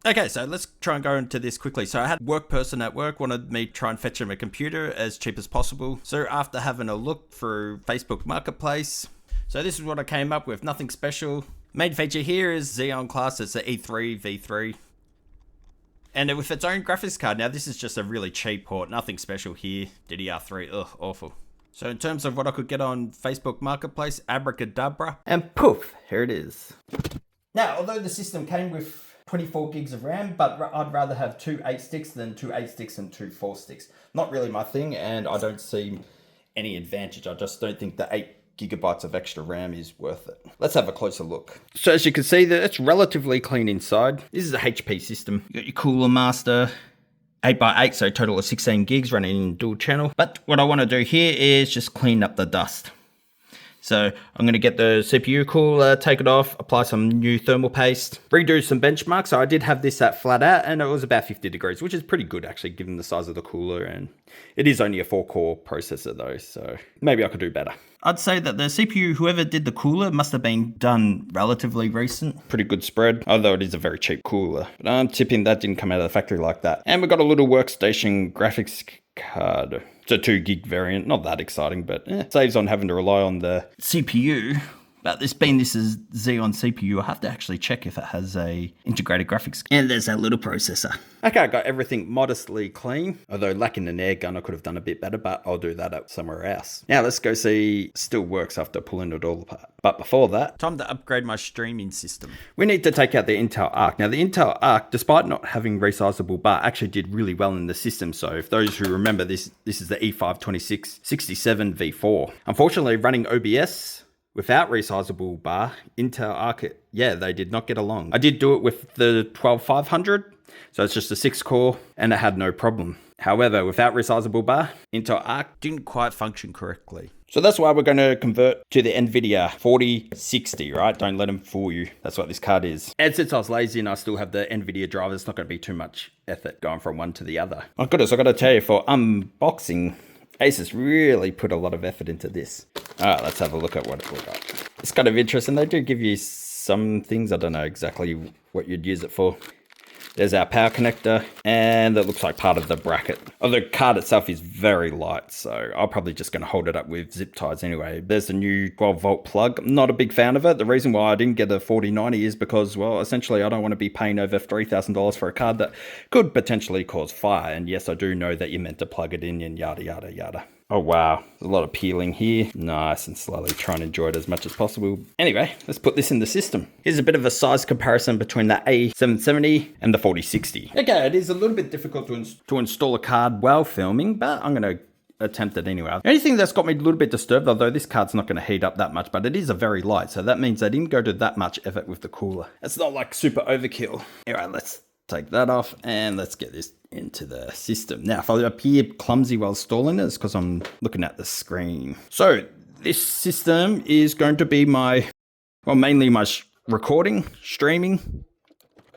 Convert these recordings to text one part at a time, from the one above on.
Okay, so let's try and go into this quickly. So I had a work person at work wanted me to try and fetch him a computer as cheap as possible. So after having a look through Facebook Marketplace, so this is what I came up with, nothing special. Main feature here is Xeon class, it's the E3 V3. And with its own graphics card. Now this is just a really cheap port, nothing special here. DDR3, ugh, awful. So in terms of what I could get on Facebook Marketplace, abracadabra, and poof, here it is. Now, although the system came with 24 gigs of RAM, but I'd rather have 2 8 sticks than 2 8 sticks and 2 4 sticks. Not really my thing, and I don't see any advantage. I just don't think the 8 gigabytes of extra RAM is worth it. Let's have a closer look. So as you can see, it's relatively clean inside. This is a HP system. You got your Cooler Master, 8x8, so a total of 16 gigs running in dual channel. But what I want to do here is just clean up the dust. So I'm going to get the CPU cooler, take it off, apply some new thermal paste, redo some benchmarks. So I did have this at flat out and it was about 50 degrees, which is pretty good actually given the size of the cooler, and it is only a 4-core processor though, so maybe I could do better. I'd say that the CPU, whoever did the cooler, must have been done relatively recent. Pretty good spread, although it is a very cheap cooler. But I'm tipping that didn't come out of the factory like that. And we've got a little workstation graphics card. It's a 2 gig variant, not that exciting, but saves on having to rely on the CPU. But this is Xeon CPU, I have to actually check if it has a integrated graphics. And there's that little processor. Okay, I got everything modestly clean. Although lacking an air gun, I could have done a bit better, but I'll do that up somewhere else. Now let's go see still works after pulling it all apart. But before that, time to upgrade my streaming system. We need to take out the Intel Arc. Now the Intel Arc, despite not having resizable bar, actually did really well in the system. So if those who remember this is the E52667 V4. Unfortunately, running OBS without resizable bar, Intel Arc, yeah, they did not get along. I did do it with the 12500, so it's just a 6-core, and it had no problem. However, without resizable bar, Intel Arc didn't quite function correctly. So that's why we're going to convert to the NVIDIA 4060, right? Don't let them fool you. That's what this card is. And since I was lazy and I still have the NVIDIA driver, it's not going to be too much effort going from one to the other. Oh goodness, I got to tell you, for unboxing, Asus really put a lot of effort into this. All right, let's have a look at what we got. It's kind of interesting. They do give you some things. I don't know exactly what you'd use it for. There's our power connector, and that looks like part of the bracket. Oh, the card itself is very light, so I'm probably just going to hold it up with zip ties anyway. There's the new 12-volt plug. I'm not a big fan of it. The reason why I didn't get a 4090 is because, well, essentially I don't want to be paying over $3,000 for a card that could potentially cause fire. And yes, I do know that you're meant to plug it in and yada, yada, yada. Oh, wow. There's a lot of peeling here. Nice and slowly try and enjoy it as much as possible. Anyway, let's put this in the system. Here's a bit of a size comparison between the A770 and the 4060. Okay, it is a little bit difficult to install a card while filming, but I'm going to attempt it anyway. The only thing that's got me a little bit disturbed, although this card's not going to heat up that much, but it is a very light, so that means I didn't go to that much effort with the cooler. It's not like super overkill. Anyway, let's take that off and let's get this into the system. Now, if I appear clumsy while installing it, it's because I'm looking at the screen. So this system is going to be mainly my recording, streaming,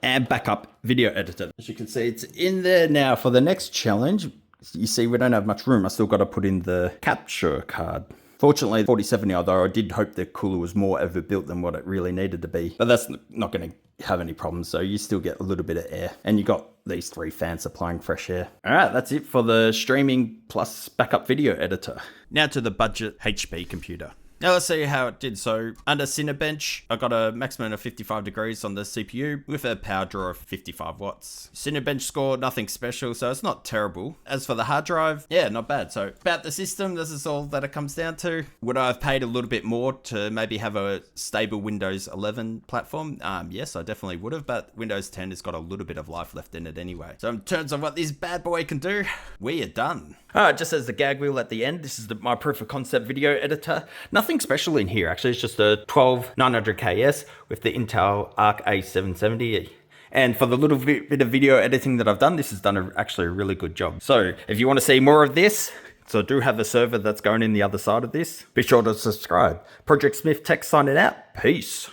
and backup video editor. As you can see, it's in there now. For the next challenge, you see we don't have much room. I still got to put in the capture card. Fortunately, 4070, although I did hope the cooler was more overbuilt than what it really needed to be. But that's not going to have any problems, so you still get a little bit of air. And you got these 3 fans supplying fresh air. All right, that's it for the streaming plus backup video editor. Now to the budget HP computer. Now let's see how it did. So under Cinebench, I got a maximum of 55 degrees on the CPU with a power draw of 55 watts. Cinebench score, nothing special, so it's not terrible. As for the hard drive, yeah, not bad. So about the system, this is all that it comes down to. Would I have paid a little bit more to maybe have a stable Windows 11 platform? Yes, I definitely would have, but Windows 10 has got a little bit of life left in it anyway. So in terms of what this bad boy can do, we are done. Just as the gag wheel at the end, this is my proof of concept video editor. Nothing special in here, actually. It's just a 12900KS with the Intel Arc A770. And for the little bit of video editing that I've done, this has done actually a really good job. So if you want to see more of this, so I do have a server that's going in the other side of this, be sure to subscribe. Project Smith Tech signing out. Peace.